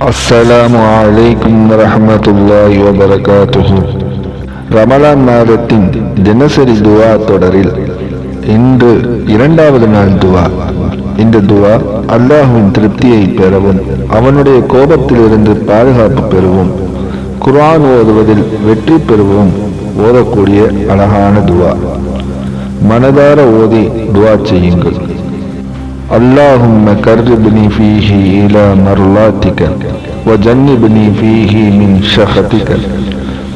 அஸ்ஸலாமு அலைக்கும் வரஹ்மத்துல்லாஹி வபரகாத்துஹு. ரமலான் மாதத்தின் தினசரி துவா தொடரில் இன்று இரண்டாவது நாள் துவா. இந்த துவா அல்லாஹ்வின் திருப்தியை பெறவும் அவனுடைய கோபத்திலிருந்து பாதுகாப்பு பெறவும் குர்ஆன் ஓதுவதில் வெற்றி பெறவும் ஓதக்கூடிய அழகான துவா. மனதார ஓதி துவா செய்யுங்கள். اللهم قربني فيه إلى مرضاتك وجنبني فيه من سخطك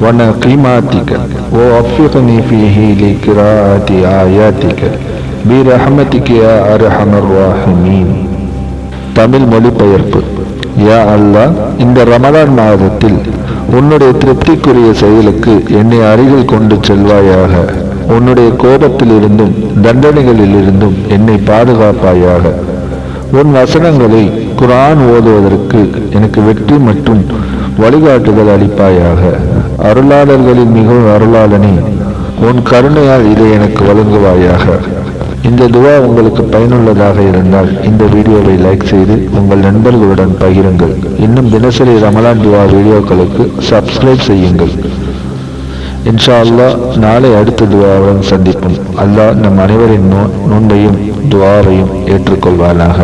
ونقماتك ووفقني فيه لقراءة آياتك برحمتك يا أرحم الراحمين. தமிழ் மொழிபெயர்ப்பு. யா அல்லாஹ், இந்த ரமலான் மாதத்தில் உன்னுடைய திருப்திக்குரிய செயலுக்கு என்னை அருகில் கொண்டு செல்வாயாக. உன்னுடைய கோபத்திலிருந்தும் தண்டனைகளிலிருந்தும் என்னை பாதுகாப்பாயாக. உன் வசனங்களை குர்ஆன் ஓதுவதற்கு எனக்கு வெற்றி மற்றும் வழிகாட்டுதல் அளிப்பாயாக. அருளாளர்களின் மிகவும் அருளாளனே, உன் கருணையால் இதை எனக்கு வழங்குவாயாக. இந்த துவா உங்களுக்கு பயனுள்ளதாக இருந்தால் இந்த வீடியோவை லைக் செய்து உங்கள் நண்பர்களுடன் பகிருங்கள். இன்னும் தினசரி ரமலான் துவா வீடியோக்களுக்கு சப்ஸ்கிரைப் செய்யுங்கள். இன்ஷா அல்லாஹ் நாளை அடுத்த துவாவுடன் சந்திப்போம். அல்லாஹ் நம் அனைவரின் நோன்பையும் துவாவையும் ஏற்றுக்கொள்வானாக.